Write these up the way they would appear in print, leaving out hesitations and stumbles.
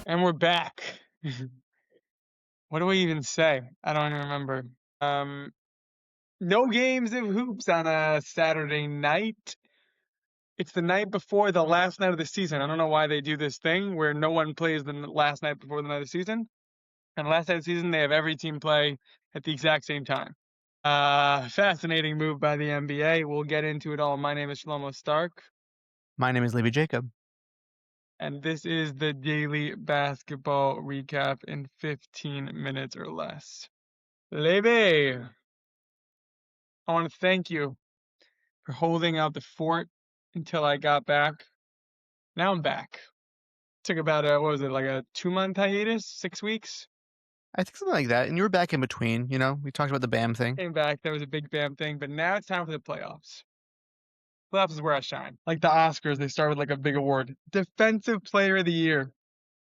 And we're back. What do we even say? I don't even remember. No games of hoops on a Saturday night. It's the night before the last night of the season. I don't know why they do this thing where no one plays the last night before the night of the season. And the last night of the season, they have every team play at the exact same time. Fascinating move by the NBA. We'll get into it all. My name is Shlomo Stark, My name is Levy Jacob. and this is the daily basketball recap in 15 minutes or less. Levy, I want to thank you for holding out the fort until I got back. Now I'm back. Took about what was it, like a 2-month hiatus, 6 weeks? I think something like that. And you were back in between, we talked about the BAM thing. Came back. There was a big bam thing, but now it's time for the playoffs. Playoffs is where I shine. Like the Oscars, they start with like a big award. Defensive Player of the Year.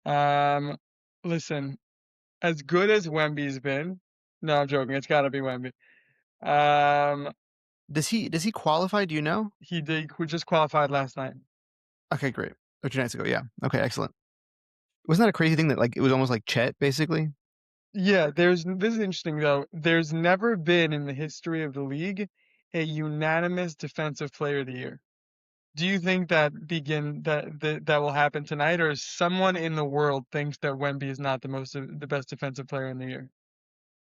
Um, Listen, as good as Wemby's been, no, I'm joking. It's got to be Wemby. Um, Does he qualify? Do you know? he did. Who just qualified last night. Okay, great. Or 2 nights ago, yeah. Okay, excellent. Wasn't that a crazy thing that like it was almost like Chet, basically? Yeah, this is interesting though. There's never been in the history of the league a unanimous defensive player of the year. Do you think that will happen tonight, or someone in the world thinks that Wemby is not the best defensive player in the year?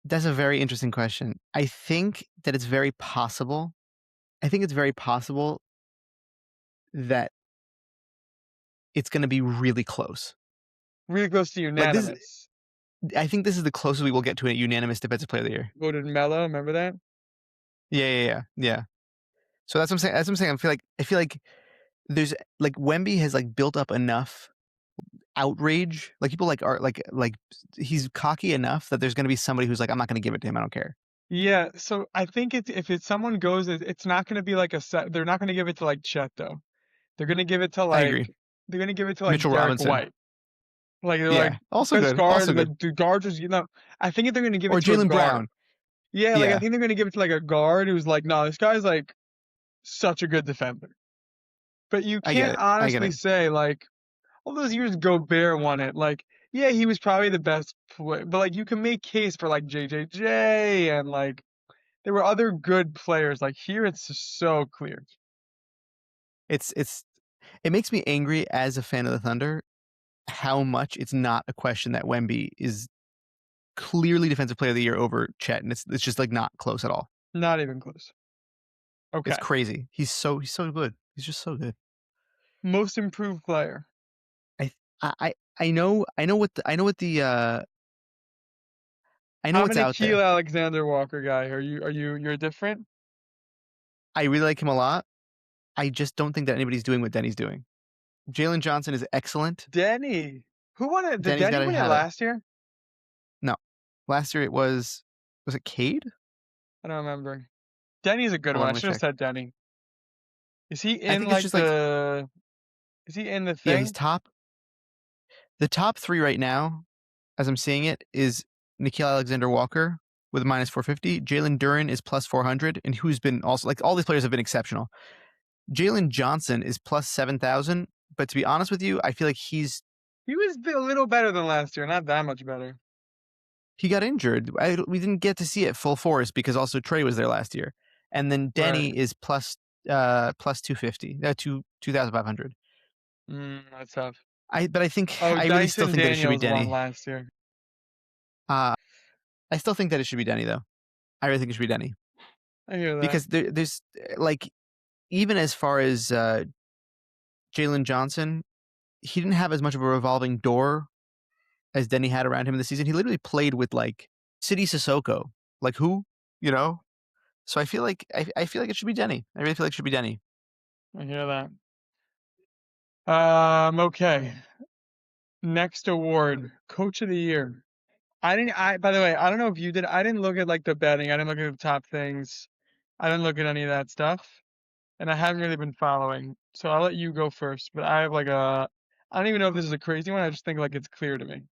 That's a very interesting question. I think that it's very possible. I think it's very possible that it's going to be really close. Really close to Like this, unanimous. I think this is the closest we will get to a unanimous defensive player of the year. Voted Melo, remember that? Yeah. So that's what I'm saying. That's what I'm saying. I feel like there's like Wemby has like built up enough outrage. Like people like are like he's cocky enough that there's going to be somebody who's like, I'm not going to give it to him. I don't care. Yeah, so I think if it's someone goes, it's not going to be like a set. They're not going to give it to like Chet though. They're going to give it to I agree. they're going to give it to like Mitchell Derek Robinson. White. Like they're like Yeah. Also best good. guard, Also like good. the guard just I think they're going to give Or it to a Jalen guard. Brown. Yeah, like I Yeah. think they're going to give it to like a guard who's like, no, this guy's like such a good defender. But you I get can't it. I get honestly it. say like all those years Gobert won it. Like, yeah, he was probably the best player, but like you can make case for like JJJ and like there were other good players. Like here, it's just so clear. It's it makes me angry as a fan of the Thunder how much it's not a question that Wemby is clearly defensive player of the year over Chet, and it's just like not close at all. Not even close. It's Okay, crazy. He's so good. He's just so good. most improved player. I I know what the I know I'm what's an out Akil there. Alexander Walker guy. You're different? I really like him a lot. I just don't think that anybody's doing what Denny's doing. Jalen Johnson is excellent. Denny. Who won it? Did Denny's got Denny to win it have it. last year? No, last year it was it Cade? I don't remember. Denny's a good Hold one. on, I let me should have check. said Denny. Is he I in think it's like just like the? Is he in the yeah, he's thing? top. The top three right now, as I'm seeing it, is Nikhil Alexander Walker with minus 450. Jalen Duren is plus 400, and who's been also like all these players have been exceptional. Jalen Johnson is plus 7,000, but to be honest with you, I feel like He was a little better than last year. Not that much better. he got injured. We didn't get to see it full force because also Trey was there last year, and then Right. Denny is plus 250, 2,500. That's tough. But I think Oh, I really still Dyson think that it should be Daniels won Denny. last year. Uh, I still think that it should be Denny though. I really think it should be Denny I hear that. because there's like even as far as Jalen Johnson, he didn't have as much of a revolving door as Denny had around him in the season. He literally played with like City Sissoko, like who, you know. So I feel like it should be Denny. I really feel like it should be Denny. I hear that. Okay. Next award, Coach of the Year. By the way, I don't know if you did. I didn't look at like the betting. I didn't look at the top things. I didn't look at any of that stuff. And I haven't really been following. So I'll let you go first. But I have like I don't even know if this is a crazy one. I just think like it's clear to me.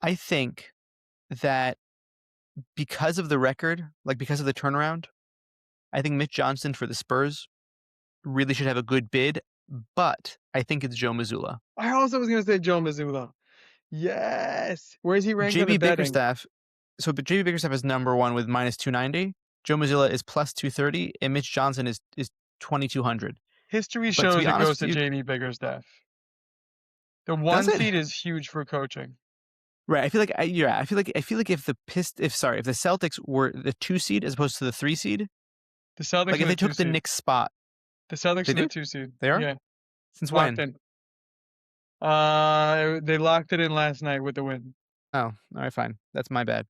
I think that because of the record, like because of the turnaround, I think Mitch Johnson for the Spurs really should have a good bid. But I think it's Joe Mazzulla. I also was gonna say Joe Mazzulla. Yes. Where's he ranked on the JB betting? Bickerstaff. But JB Bickerstaff is number one with minus 290. Joe Mazzulla is plus 230, and Mitch Johnson is 2200. History But to shows be it honest goes with to you, Jamie Biggerstaff. The does one it? seed is huge for coaching. Right. I feel like I feel like if the Celtics were the 2 seed as opposed to the 3 seed, The Celtics like are if the they two took the seed. Knicks spot, The Celtics they are the do? two seed. They are? Yeah, Since locked when? in. They locked it in last night with the win. Oh, all right, fine. That's my bad.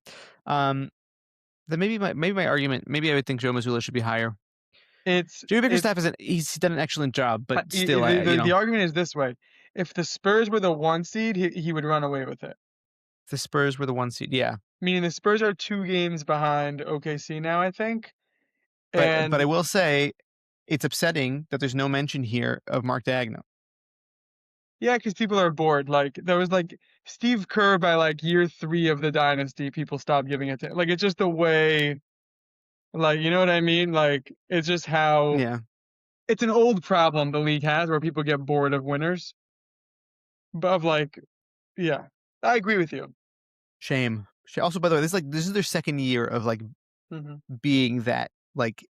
Um, then maybe my argument, maybe I would think Joe Mazzulla should be higher. Jimmy It's Bickerstaff isn't. He's done an excellent job, but still, the argument is this way: if the Spurs were the one seed, he would run away with it. the Spurs were the 1 seed. Yeah, Meaning the Spurs are 2 games behind OKC now, I think. but I And will say it's upsetting that there's no mention here of Mark Daigneault. yeah, because people are bored. Like there was like Steve Kerr by like year 3 of the dynasty, people stopped giving it to like it's just the way. Like, you know what I mean? Like, it's just how Yeah, it's an old problem the league has where people get bored of winners. But of like, yeah, I agree with you. shame. Also, by the way, this is their second year of like Hmm. being that like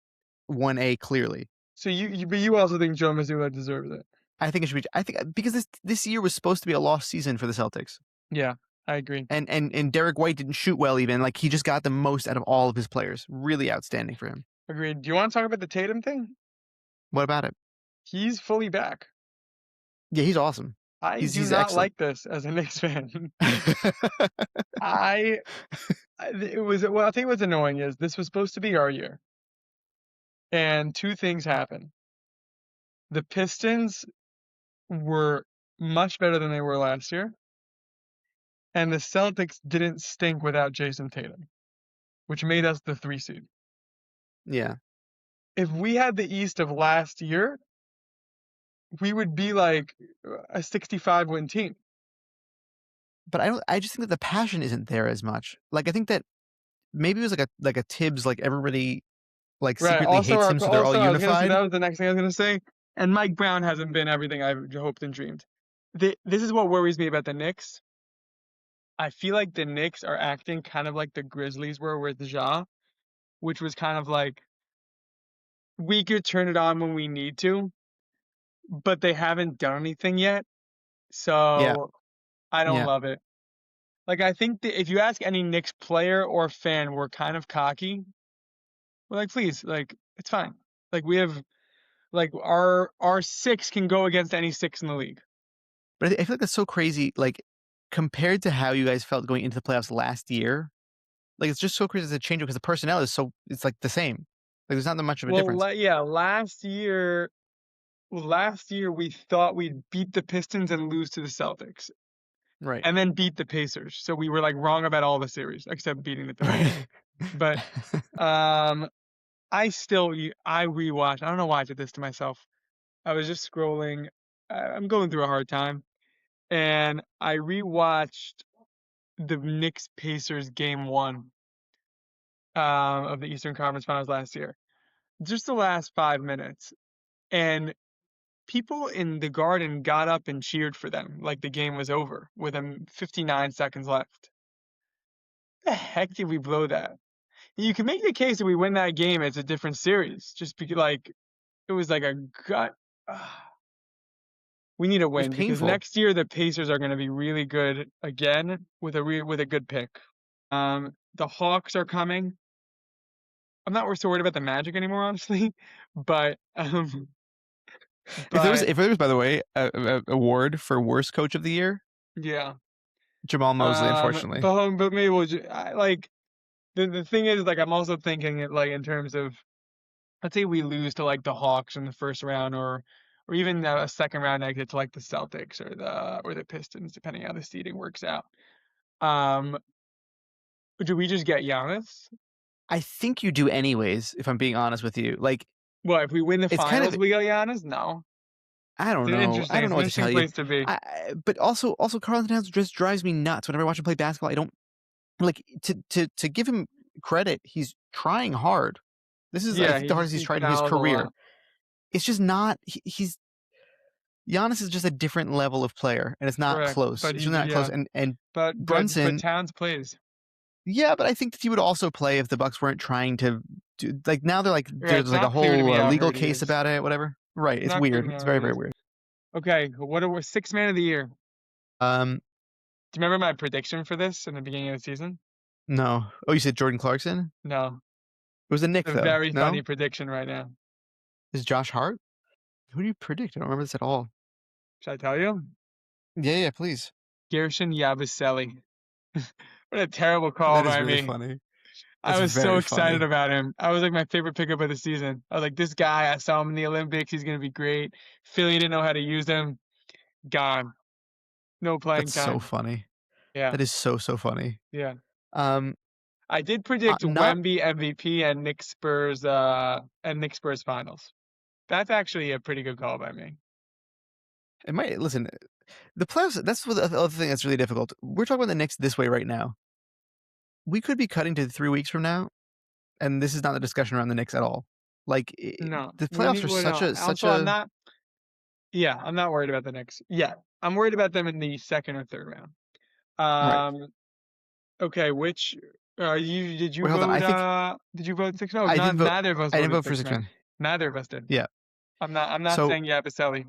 1A clearly. So but you also think Joe Mazzulla deserves it? I think it should be. I think because this year was supposed to be a lost season for the Celtics, Yeah, I agree. and Derek White didn't shoot well even. Like he just got the most out of all of his players. Really outstanding for him. Agreed. Do you want to talk about the Tatum thing? What about it? He's fully back. Yeah, he's awesome. I do He's not excellent. like this as a Knicks fan. I, it was, well, I think what's annoying is this was supposed to be our year. And two things happened. The Pistons were much better than they were last year. And the Celtics didn't stink without Jason Tatum, which made us the 3 seed. Yeah, If we had the East of last year, we would be like a 65 win team. but I don't. I just think that the passion isn't there as much. Like I think that maybe it was like a Tibbs, like everybody like Right. secretly hates him, so they're all I was gonna say unified. that was the next thing I was gonna say. And Mike Brown hasn't been everything I've hoped and dreamed. This is what worries me about the Knicks. I feel like the Knicks are acting kind of like the Grizzlies were with Ja, which was kind of like we could turn it on when we need to, but they haven't done anything yet. Yeah, So I don't yeah. love it. Like I think that if you ask any Knicks player or fan, we're kind of cocky. We're like, please, like it's fine. Like we have like our six can go against any six in the league. But I feel like that's so crazy. Like compared to how you guys felt going into the playoffs last year, like it's just so crazy to change because the personnel is so it's like the same. Like there's not that much of a Well, difference. yeah, last year we thought we'd beat the Pistons and lose to the Celtics, Right. and then beat the Pacers. So we were like wrong about all the series except beating the Pistons. Right. But um, I rewatched. I don't know why I did this to myself. I was just scrolling. I'm going through a hard time, and I rewatched the Knicks Pacers game one of the Eastern Conference Finals last year. Just the last 5 minutes, and people in the Garden got up and cheered for them like the game was over with 59 seconds left. The heck did we blow that? You can make the case that we win that game, it's a different series. Just because like it was like a gut. We need a It was win because painful. next year the Pacers are going to be really good again with a good pick. The Hawks are coming. I'm not so worried about the Magic anymore, honestly, but but If there was by the way a award for worst coach of the year, yeah. Jamal Mosley, unfortunately. But maybe like the thing is like I'm also thinking it like in terms of let's say we lose to like the Hawks in the first round or even a second round exit to like the Celtics or the Pistons, depending on how the seeding works out. Um, do we just get Giannis? I think you do anyways, if I'm being honest with you. Like Well, if we win the it's kind finals, of we get Giannis? No. I don't know. I don't It's know an what to interesting tell you. place to be. But also Karl Anthony Towns just drives me nuts. Whenever I watch him play basketball, I don't like to give him credit. He's trying hard. This is I Yeah, think the hardest he's he tried in his travels a career. lot. It's just not he's Giannis is just a different level of player, and it's not Correct. close. But It's he's really not close. yeah. And But Brunson, Towns plays. yeah, but I think that he would also play if the Bucks weren't trying to do, like, now they're like Yeah, it's there's like a not clear to whole me how legal hurt he case is. about it, whatever. Right? It's It's not clear to weird. me It's how hurt very he very is. weird. Okay, what are we sixth man of the year? Um, Do you remember my prediction for this in the beginning of the season? no. Oh, you said Jordan Clarkson? No. It was a Nick It's a though. very funny No, prediction right now. is Josh Hart? Who do you predict? I don't remember this at all. Should I tell you? Yeah, yeah, please. Gershon Yabusele. What a terrible call That is by really me. funny. I That's was so very excited funny. about him. I was like my favorite pickup of the season. I was like, this guy, I saw him in the Olympics. He's going to be great. Philly didn't know how to use him. Gone. No playing That's so time. funny. Yeah. That is so so funny. Yeah. Um, I did predict not Wemby MVP and Nick Spurs finals. That's actually a pretty good call by me. it might listen. The playoffs. That's the other thing that's really difficult. We're talking about the Knicks this way right now. We could be cutting to 3 weeks from now, and this is not the discussion around the Knicks at all. Like No. the We playoffs need are well such no. a such Also, I'm a not I'm not worried about the Knicks. Yeah. I'm worried about them in the second or third round. right. Okay, which you Wait, hold on. I think did you vote six? No, I not didn't vote. neither of us I didn't voted vote for six six man. man. Neither of us did. Yeah. I'm not So saying Yabusele.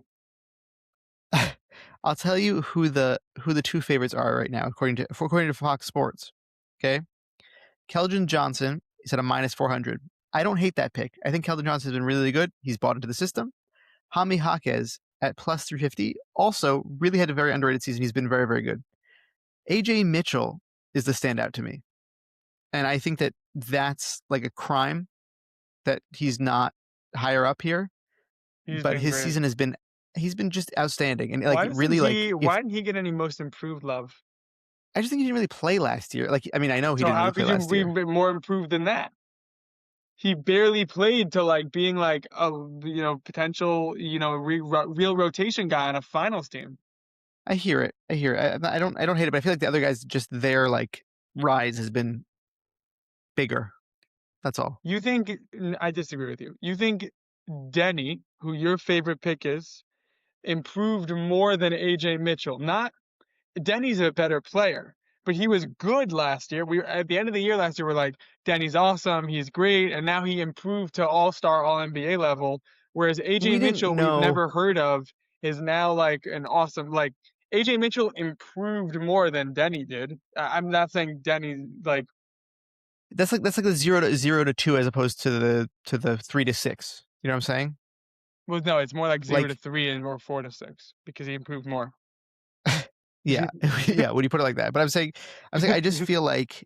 I'll tell you who the two favorites are right now, according to Fox Sports. Okay, Keldon Johnson is at a -400. I don't hate that pick. I think Keldon Johnson has been really good. He's bought into the system. Jaime Jaquez at +350 also really had a very underrated season. He's been very very good. AJ Mitchell is the standout to me, and I think that that's like a crime that he's not higher up here. He's But been his great. season he's been just outstanding, and like really like if Why didn't he get any most improved love? I just think he didn't really play last year. Like, I mean, I know he So didn't how really play could you last be year. more improved than that? He barely played to like being like a potential real rotation guy on a finals team. I hear it. I hear it. I don't hate it, but I feel like the other guys just their like rise has been bigger. That's all. You think I disagree with you. You think Denny, who your favorite pick is, improved more than AJ Mitchell? Not Denny's a better player, but he was good last year. We were at the end of the year last year. We're like, Denny's awesome, he's great, and now he improved to All-Star, All NBA level. Whereas AJ We didn't Mitchell, we've know. never heard of, is now like an awesome like. AJ Mitchell improved more than Denny did. I'm not saying Denny like. That's like the 0 to 2 as opposed to the 3 to 6. You know what I'm saying? Well, no, it's more like 0 to 3 and or 4 to 6 because he improved more. Yeah, yeah. When you put it like that, but I'm saying I just feel like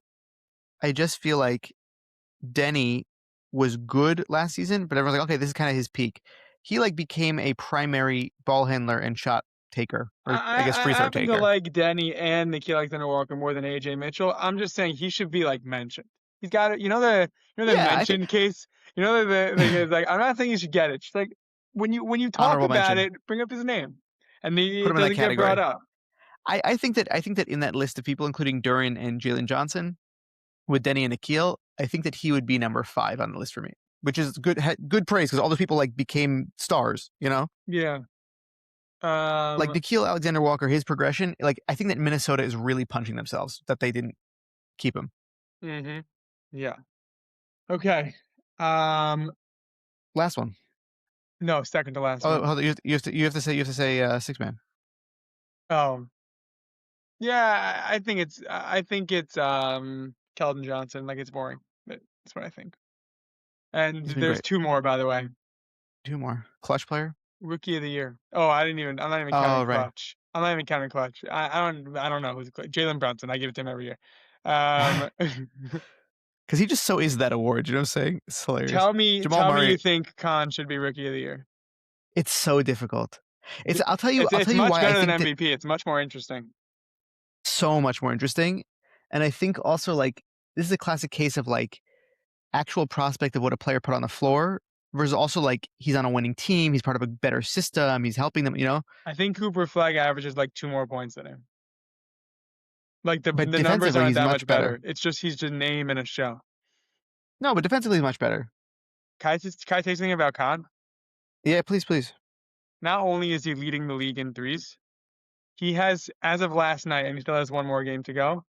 Denny was good last season, but everyone's like, okay, this is kind of his peak. He like became a primary ball handler and shot taker, or I guess free I throw happen to taker. like Denny and Nikhil Alexander Walker more than AJ Mitchell. I'm just saying he should be like mentioned. He's got it. The Yeah, I think mention case. You know the thing is like I'm not saying you should get it. Just like when you talk honorable about mention. it, bring up his name, and Put it him in that doesn't get brought category. up. I think that in that list of people, including Duran and Jalen Johnson, with Denny and Nikhil, I think that he would be number 5 on the list for me, which is good praise because all those people like became stars. You know, Yeah. like Nikhil Alexander Walker, his progression. Like I think that Minnesota is really punching themselves that they didn't keep him. Mhm. Yeah. Okay. Last one. No, second to last Oh, one. hold on, you have to say 6 man. Oh. Yeah, I think it's Keldon Johnson. Like it's boring, but that's what I think. And He's been there's great. two more, by the way. 2 more. Clutch player. Rookie of the year. Oh, I'm not even counting Oh right. Clutch. I'm not even counting Clutch. I don't know who's Jalen Brunson. I give it to him every year. Um, Because he just so is that award. You know what I'm saying? It's hilarious. Jamal tell me you Murray. think Khan should be Rookie of the Year. It's so difficult. It's D- I'll It's tell you much why I better than think that MVP. It's much more interesting. so much more interesting. And I think also like this is a classic case of like actual prospect of what a player put on the floor versus also like he's on a winning team, he's part of a better system, he's helping them, you know. I think Cooper Flag averages like 2 more points than him. Like But the numbers defensively aren't he's that much much better. better. It's just he's just a name in a show. No, but defensively he's much better. Can I say something about Khan? Yeah, please, please. not only is he leading the league in threes, he has, as of last night, and he still has one more game to go,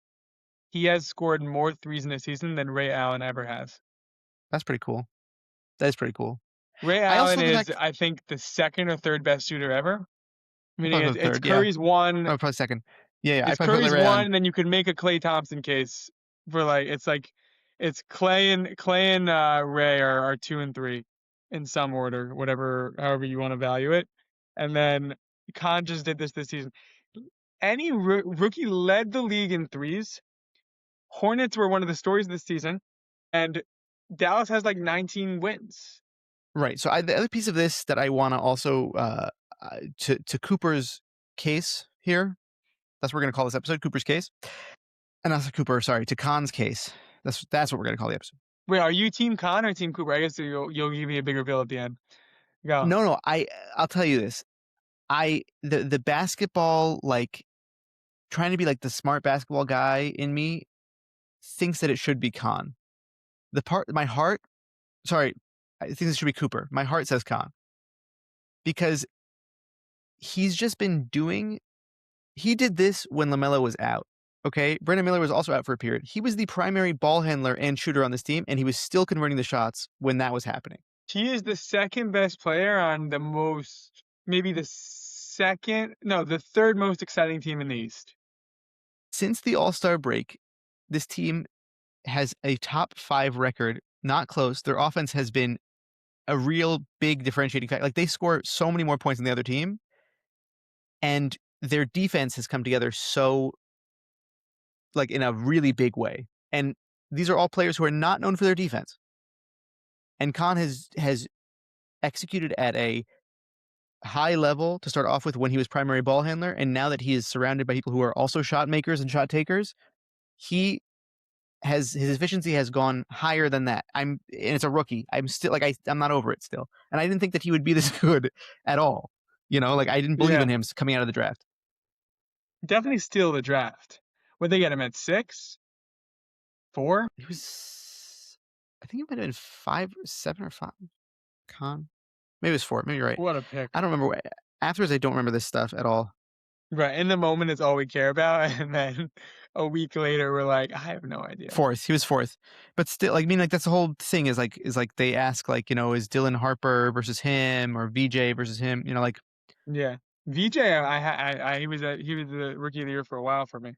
he has scored more threes in a season than Ray Allen ever has. That's pretty cool. That is pretty cool. Ray I also Allen love the is, fact I think, the second or third best shooter ever. I Meaning probably it's, put it's third. Yeah. Curry's one, Oh, probably second. Yeah. I it's probably put Curry's Larry one, on. and then you could make a Klay Thompson case for like it's Clay and Ray are 2 and 3 in some order, whatever however you want to value it. And then Khan just did this season. Any rookie led the league in threes. Hornets were one of the stories this season, and Dallas has like 19 wins. Right. So the other piece of this that I want to also to Cooper's case here. That's what we're going to call this episode, Cooper's case. And not Cooper, sorry, to Khan's case. That's what we're going to call the episode. Wait, are you Team Khan or Team Cooper? I guess you'll give me a bigger bill at the end. Go. No, I'll tell you this. The basketball, like trying to be like the smart basketball guy in me thinks that it should be Khan. My heart, sorry, I think this should be Cooper. My heart says Khan because he's just been doing. He did this when LaMelo was out. Okay, Brandon Miller was also out for a period. He was the primary ball handler and shooter on this team, and he was still converting the shots when that was happening. He is the second best player on the most, maybe the the third most exciting team in the East. Since the All-Star break, this team has a top 5 record, not close. Their offense has been a real big differentiating factor. Like they score so many more points than the other team, and their defense has come together so like in a really big way. And these are all players who are not known for their defense. And Khan has executed at a high level to start off with when he was primary ball handler, and now that he is surrounded by people who are also shot makers and shot takers, he has his efficiency has gone higher than that. And it's a rookie. I'm still like I'm not over it still. And I didn't think that he would be this good at all. You know, like I didn't believe Yeah, in him coming out of the draft. definitely steal the draft. Would they get him at 6, 4? He was I think it might have been 5 or 7 or 5. Khan. Maybe it was 4. Maybe you're right. What a pick. I don't remember. Afterwards, I don't remember this stuff at all. Right. In the moment, it's all we care about. And then a week later, we're like, I have no idea. Fourth. He was fourth. But still, like, I mean, like, that's the whole thing is like they ask, like, you know, is Dylan Harper versus him or VJ versus him? You know, like, Yeah. VJ, he was the rookie of the year for a while for me.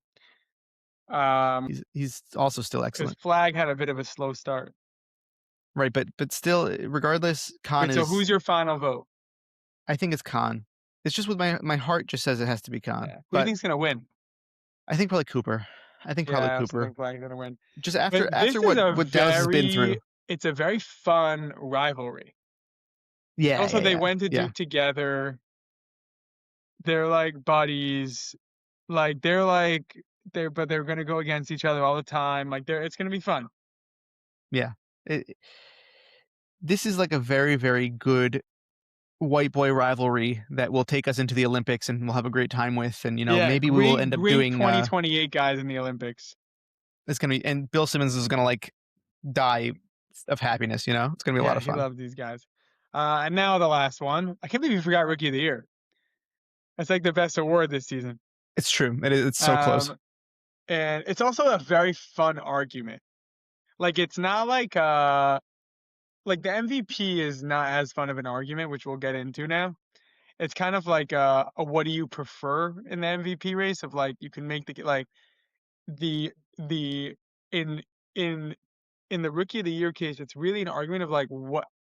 he's also still Because excellent. Flag had a bit of a slow start. Right. But still, regardless, Khan Wait, so is, who's your final vote? I think it's Khan. It's just with my heart just says it has to be Khan. Yeah. Who do you But think's gonna win? I think probably Cooper. I think Yeah, probably I also Cooper. think Flag's gonna win. Just But this after is what Dallas has been through. it's a very fun rivalry. Yeah. Also, they went to yeah. Duke together. They're like buddies. Like but they're gonna go against each other all the time. Like it's gonna be fun. Yeah. This is like a very, very good white boy rivalry that will take us into the Olympics and we'll have a great time with. And, you know, Yeah, maybe we will end up great doing 2028 guys in the Olympics. it's going to be, and Bill Simmons is going to like die of happiness, you know? It's going to be a lot Yeah, of he fun. loves these guys. And now the last one. I can't believe you forgot Rookie of the Year. It's like the best award this season. It's true. It's so close. And it's also a very fun argument. Like it's not like the MVP is not as fun of an argument, which we'll get into now. It's kind of like a what do you prefer in the MVP race of like you can make the the in in in the Rookie of the Year case, it's really an argument of like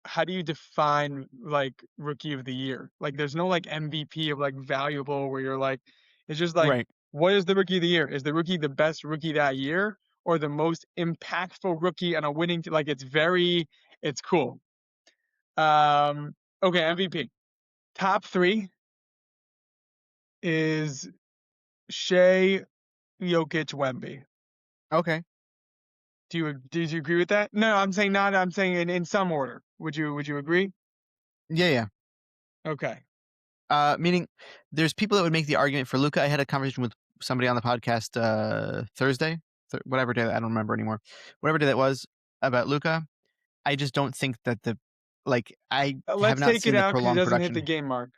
how do you define like Rookie of the Year? Like there's no like MVP of like valuable where you're like it's just like Right. what is the Rookie of the Year? Is the rookie the best rookie that year or the most impactful rookie on a winning team? Like it's cool. Okay, MVP. Top 3 is Shay, Jokic, Wemby. Okay. Did you agree with that? No, I'm saying not. I'm saying in some order. Would you agree? Yeah. Yeah. Okay. Meaning there's people that would make the argument for Luka. I had a conversation with somebody on the podcast Thursday, whatever day, I don't remember anymore. Whatever day that was about Luka. I just don't think that I have Let's not take it seen the out because he prolonged doesn't hit the production. game mark.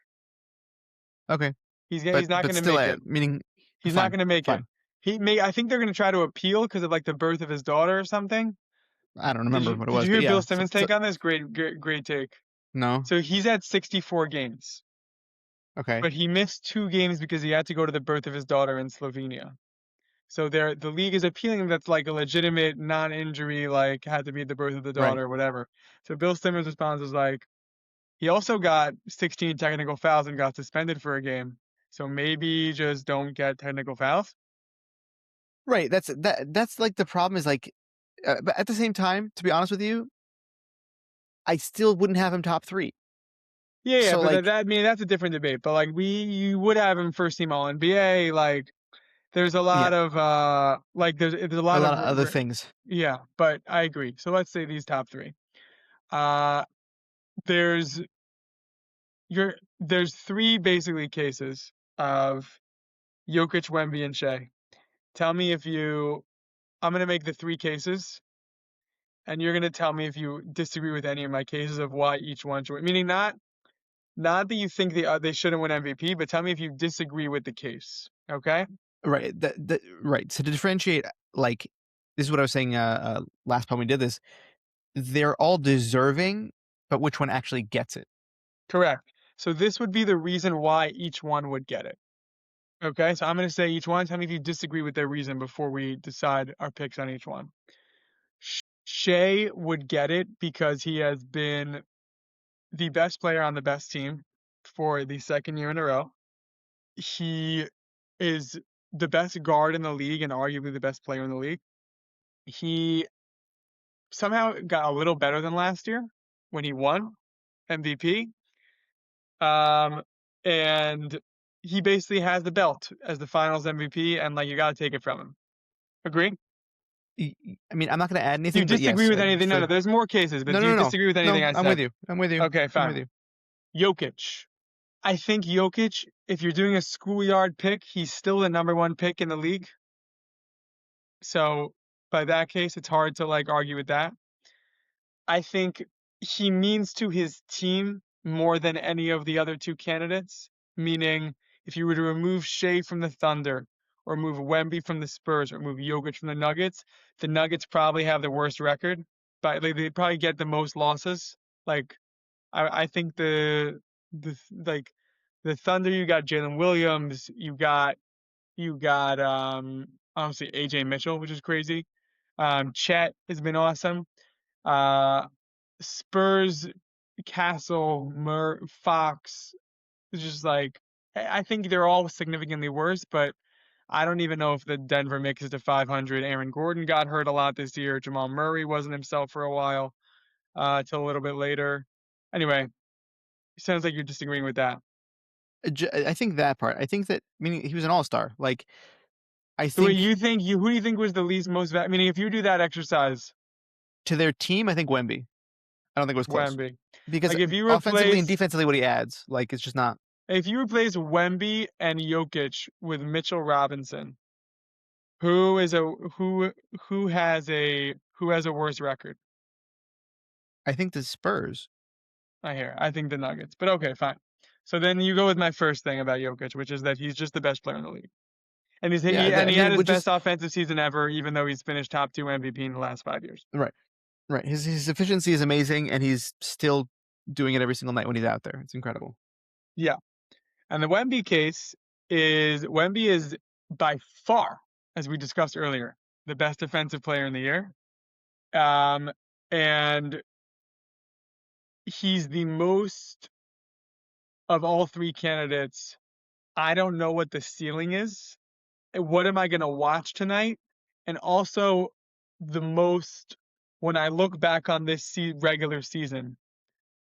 Okay, He's not but going to still, make it. meaning He's not fine, going to make it. fine. I think they're going to try to appeal because of like the birth of his daughter or something. I don't remember what it Did was, you but hear Bill yeah. Simmons' take on this? Great take. No. So he's at 64 games, Okay. but he missed 2 games because he had to go to the birth of his daughter in Slovenia. So the league is appealing that's like a legitimate non-injury, like had to be the birth of the Right. daughter or whatever. So Bill Simmons' response was like, he also got 16 technical fouls and got suspended for a game. So maybe just don't get technical fouls. Right. That's like the problem is like, but at the same time, to be honest with you, I still wouldn't have him top three. Yeah, So but like, I mean that's a different debate. But like you would have him first team All NBA. Like there's a yeah, lot of like there's a a lot lot of of other things. yeah. But I agree. So let's say these top three. Uh, there's there's three basically cases of Jokic, Wemby, and Shea. Tell me if you. I'm gonna make the three cases, and you're gonna tell me if you disagree with any of my cases of why each one should win. Meaning not that you think they shouldn't win MVP, but tell me if you disagree with the case. Okay? Right. Right. So to differentiate, like, this is what I was saying last time we did this. They're all deserving, but which one actually gets it? Correct. So this would be the reason why each one would get it. Okay? So I'm gonna say each one. Tell me if you disagree with their reason before we decide our picks on each one. Shea would get it because he has been the best player on the best team for the second year in a row. He is the best guard in the league and arguably the best player in the league. He somehow got a little better than last year when he won MVP. Um, and he basically has the belt as the finals MVP, and like you got to take it from him. Agree? I mean, I'm not going to add You anything, but disagree yes, with anything? No, no, for there's more cases, but no, do no, you no, no, disagree with anything no. I I'm with said? you. I'm with you. Okay, I'm with fine. you. Jokic. I think Jokic, if you're doing a schoolyard pick, he's still the number one pick in the league. So by that case, it's hard to like argue with that. I think he means to his team more than any of the other two candidates. Meaning, if you were to remove Shea from the Thunder, or remove Wemby from the Spurs, or remove Jokic from the Nuggets probably have the worst record, but like, they probably get the most losses. Like I think like the Thunder, you got Jalen Williams, you got obviously AJ Mitchell, which is crazy. Chet has been awesome. Uh, Spurs, Castle, Fox. It's just like I think they're all significantly worse, but I don't even know if the Denver makes it to 500. Aaron Gordon got hurt a lot this year. Jamal Murray wasn't himself for a while, till a little bit later. Anyway, sounds like you're disagreeing with that. I think that part. I think that meaning he was an all-star. Like, I So wait, think who do you think was the least most meaning if you do that exercise, to their team, I think Wemby. I don't think it was close Wemby. because Like offensively and defensively, what he adds, like, it's just not. if you replace Wemby and Jokic with Mitchell Robinson, who is a who has a worse record? I think the Spurs. I think the Nuggets. But okay, fine. So then you go with my first thing about Jokic, which is that he's just the best player in the league. And Yeah, I he had mean, his which best is offensive season ever, even though he's finished top two MVP in the last 5 years. right. Right. His efficiency is amazing, and he's still doing it every single night when he's out there. It's incredible. Yeah. And the Wemby case is Wemby is by far, as we discussed earlier, the best defensive player in the year. Um, and he's the most of all three candidates. I don't know what the ceiling is. What am I going to watch tonight? And also, the most, when I look back on this regular season,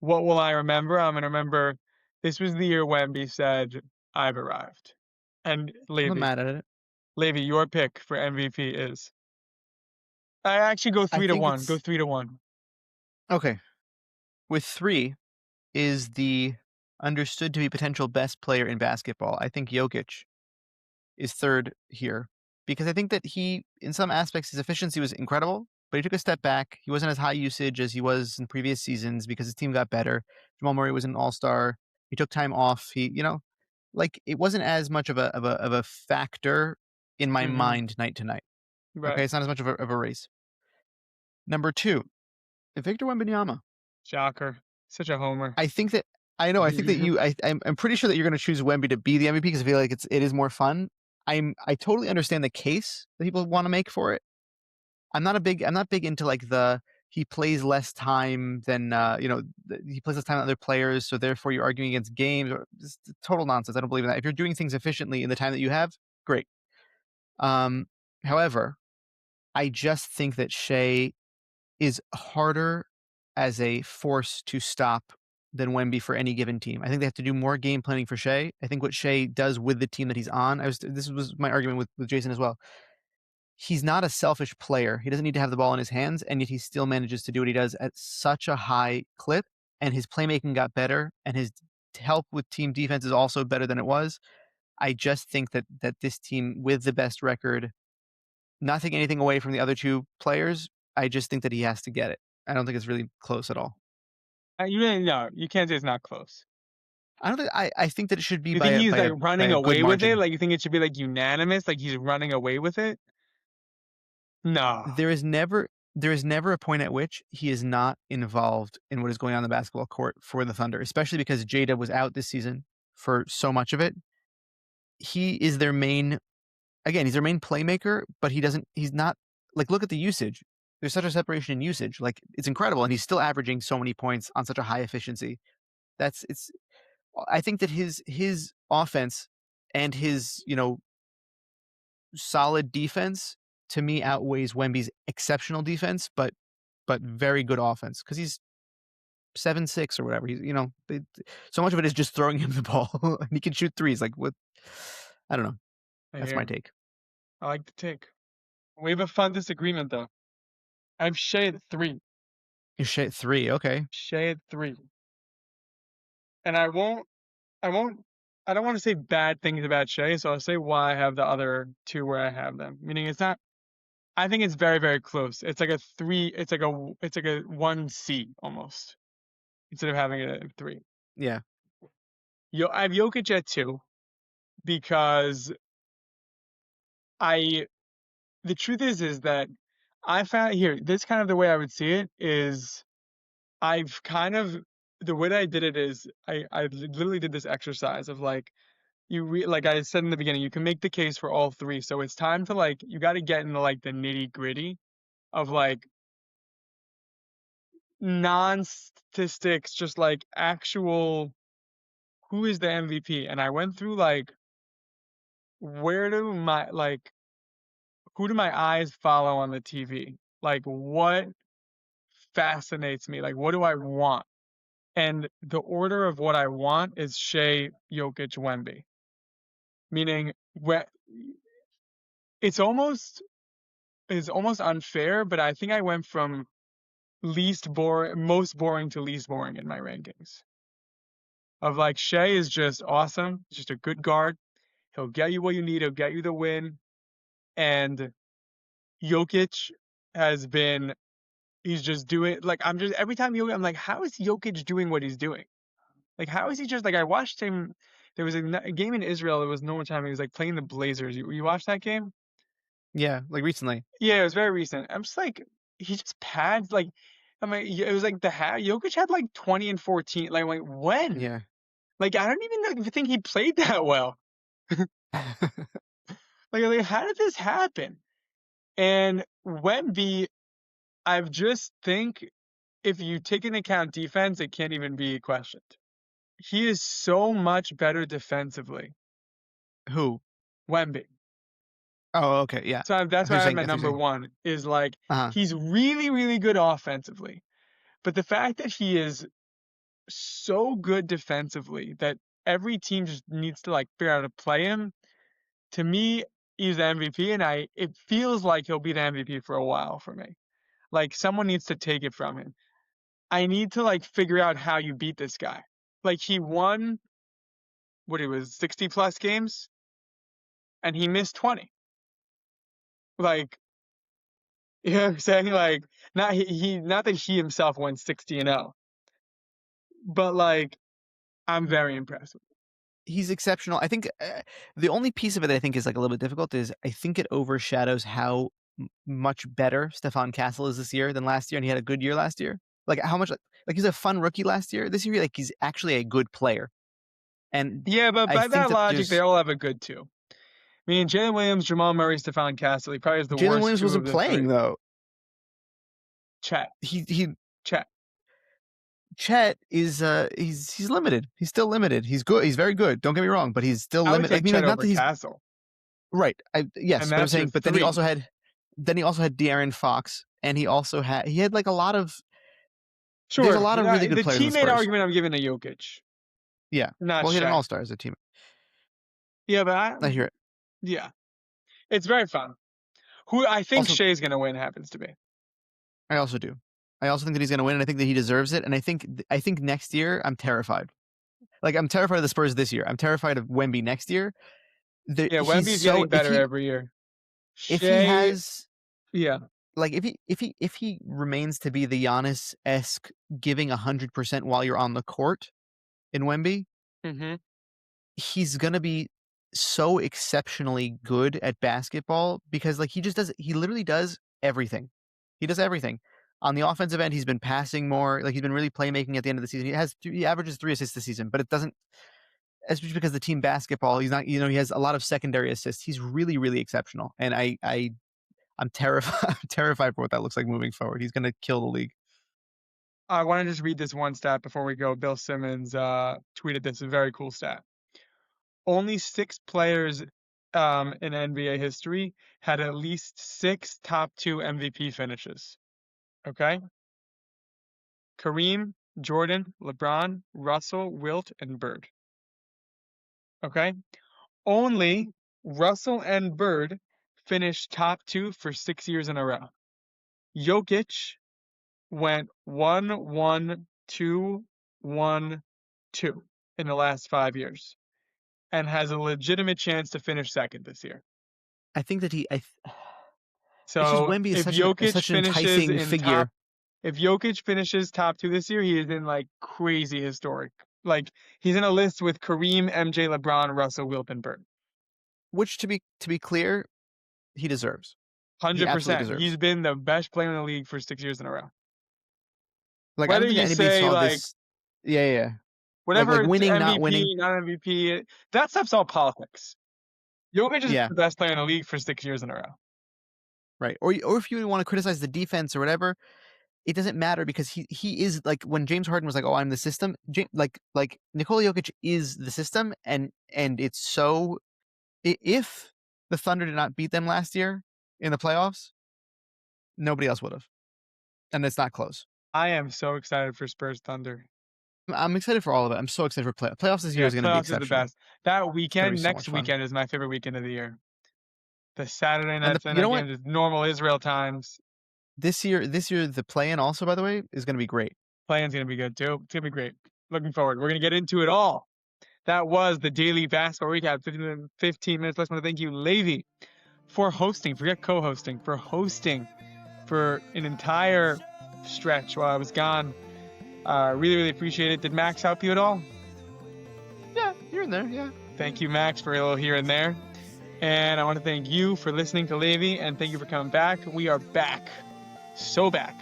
what will I remember? I'm going to remember this was the year Wemby said, I've arrived. And I'm not Levy, mad at it. Your pick for MVP is. I actually go I three to think one. Go it's 3-1. okay. With three is the understood to be potential best player in basketball. I think Jokic is third here because I think that he, in some aspects, his efficiency was incredible, but he took a step back. He wasn't as high usage as he was in previous seasons because his team got better. Jamal Murray was an all-star. He took time off. He, like it wasn't as much of a factor in my Mm-hmm. mind night to night. Okay, Right. it's not as much of a race. Number two, Victor Wembanyama. Shocker. Such a homer. I think that I know. I think that you. I'm pretty sure that you're going to choose Wemby to be the MVP because I feel like it is more fun. I totally understand the case that people want to make for it. I'm not big into like the he plays less time than he plays less time than other players, so therefore you're arguing against games or just total nonsense. I don't believe in that. If you're doing things efficiently in the time that you have, great. Um, However, I just think that Shea is harder as a force to stop than Wemby for any given team. I think they have to do more game planning for Shea. I think what Shea does with the team that he's on, this was my argument with Jason as well. He's not a selfish player. He doesn't need to have the ball in his hands, and yet he still manages to do what he does at such a high clip. And his playmaking got better, and his help with team defense is also better than it was. I just think that this team with the best record, not taking anything away from the other two players, I just think that he has to get it. I don't think it's really close at all. You really no, you can't say it's not close. I don't think I think that it should be You by think a he's by a like by running a good away with it? margin. Like you think it should be like unanimous? Like he's running away with it? No. There is never a point at which he is not involved in what is going on in the basketball court for the Thunder, especially because Jada was out this season for so much of it. He is their main he's their main playmaker, but he's not like look at the usage. There's such a separation in usage. Like it's incredible. And he's still averaging so many points on such a high efficiency. It's I think that his offense and his, solid defense to me outweighs Wemby's exceptional defense, but very good offense because he's 7'6" or whatever. He's so much of it is just throwing him the ball and he can shoot threes. Like what? I don't know. I That's hear. my take. I like the take. We have a fun disagreement though. I have Shea at 3. You shit three. Okay. Shea at 3. And I won't I don't want to say bad things about Shea, so I'll say why I have the other two where I have them. Meaning it's not I think it's very, very close. It's like a 3, it's like a 1C almost. Instead of having it at 3. Yeah. I have Jokic at 2 because I the truth is that I found here, this kind of the way I would see it is I've kind of the way that I did it is I literally did this exercise of like like I said in the beginning, you can make the case for all three. So it's time to like you got to get into like the nitty gritty of like non-statistics, just like actual who is the MVP. And I went through like where do my like who do my eyes follow on the TV? Like what fascinates me? Like what do I want? And the order of what I want is Shea, Jokic, Wemby. Meaning, it's almost unfair, but I think I went from most boring to least boring in my rankings. Of like Shea is just awesome, just a good guard. He'll get you what you need. He'll get you the win. And Jokic has been. He's just doing like I'm just every time Jokic, I'm like, how is Jokic doing what he's doing? Like, how is he just like I watched him. There was a game in Israel. It was no time. He was like playing the Blazers. You watched that game? Yeah. Like recently. Yeah, it was very recent. I'm just like he just pads like I mean it was like Jokic had like 20 and 14. Like when? Yeah. Like I don't even think he played that well. Like how did this happen? And Wemby, I've just think if you take into account defense, it can't even be questioned. He is so much better defensively. Who? Wemby. Oh, okay. Yeah. So that's why I have my I think number saying. one is like Uh-huh. he's really, really good offensively. But the fact that he is so good defensively that every team just needs to like figure out how to play him, to me, he's the MVP, and it feels like he'll be the MVP for a while for me. Like someone needs to take it from him. I need to like figure out how you beat this guy. Like he won what it was 60 plus games and he missed 20. Like you know what I'm saying? Like not that he himself went 60 and 0, but like I'm very impressed. he's exceptional. I think the only piece of it that I think is like a little bit difficult is I think it overshadows how much better Stefan Castle is this year than last year, and he had a good year last year. Like how much like he's a fun rookie last year. This year, like he's actually a good player, and Yeah, but I by think that that logic, they there's all have a good two. I mean, Jalen Williams, Jamal Murray, Stephon Castle, he probably has the Jalen worst Williams two of wasn't the playing three. though. Chet. He Chet. Chet is he's limited. He's still limited. He's good. He's very good. Don't get me wrong, but he's still I would limited. Like, take I mean, Chet like not over that he's Castle. right. Yes, And but I'm that's your saying, but then he three. also had De'Aaron Fox, and he had like a lot of. There's a Sure. lot of really good The players in the teammate Spurs. argument I'm giving to Jokic, Yeah. not Well, he had an Shay. all-star as a team. Yeah, but I hear it. yeah. It's very fun. Who I think Also, Shay's going to win happens to be. I also do. I also think that he's going to win, and I think that he deserves it. And I think next year I'm terrified. Like I'm terrified of the Spurs this year. I'm terrified of Wemby next year. Yeah, He's Wemby's so getting better every year. if he Shay, has yeah. like if he remains to be the Giannis-esque giving 100% while you're on the court in Wemby, Mm-hmm. he's gonna be so exceptionally good at basketball because like he literally does everything. He does everything. On the offensive end, he's been passing more. Like he's been really playmaking at the end of the season. He averages 3 assists this season, but it doesn't. Especially because the team basketball, he's not. He has a lot of secondary assists. He's really, really exceptional, and I'm terrified. I'm terrified for what that looks like moving forward. He's gonna kill the league. I want to just read this one stat before we go. Bill Simmons tweeted this, a very cool stat. Only 6 players in NBA history had at least 6 top 2 MVP finishes. Okay? Kareem, Jordan, LeBron, Russell, Wilt, and Bird. Okay? Only Russell and Bird finished top 2 for 6 years in a row. Jokic went 1-1-2-1-2 in the last 5 years and has a legitimate chance to finish second this year. I think that it's just So Wemby is if Jokic such an finishes enticing in top, figure. if Jokic finishes top 2 this year, he is in like crazy historic. Like he's in a list with Kareem, MJ, LeBron, Russell, Wilt, and Bird. Which to be clear, he deserves. He absolutely 100%. deserves. He's been the best player in the league for 6 years in a row. Like I Whether don't think you that anybody say saw like this. Yeah. whatever Like it's winning, not winning. MVP, not MVP, that stuff's all politics. Jokic is Yeah. the best player in the league for 6 years in a row. Right. Or if you want to criticize the defense or whatever, it doesn't matter because he is like when James Harden was like, "Oh, I'm the system." Like Nikola Jokic is the system, and it's so. If the Thunder did not beat them last year in the playoffs, nobody else would have, and it's not close. I am so excited for Spurs Thunder. I'm excited for all of it. I'm so excited for playoffs this year Yeah, is going to be playoffs is the exceptional. best. That It's going to be weekend, so next much fun. weekend is my favorite weekend of the year. The Saturday And night Sunday you know night what? games is normal Israel times. This year the play-in also, by the way, is going to be great. Play-in's gonna be good too. It's gonna be great. Looking forward. We're gonna get into it all. That was the daily basketball recap. 15 minutes less. I want to thank you, Levy, for hosting. Forget co-hosting. For hosting for an entire stretch while I was gone. Really, really appreciate it. Did Max help you at all? Yeah, here and there. Yeah. Thank you, Max, for a little here and there. And I want to thank you for listening to Levy, and thank you for coming back. We are back. So back.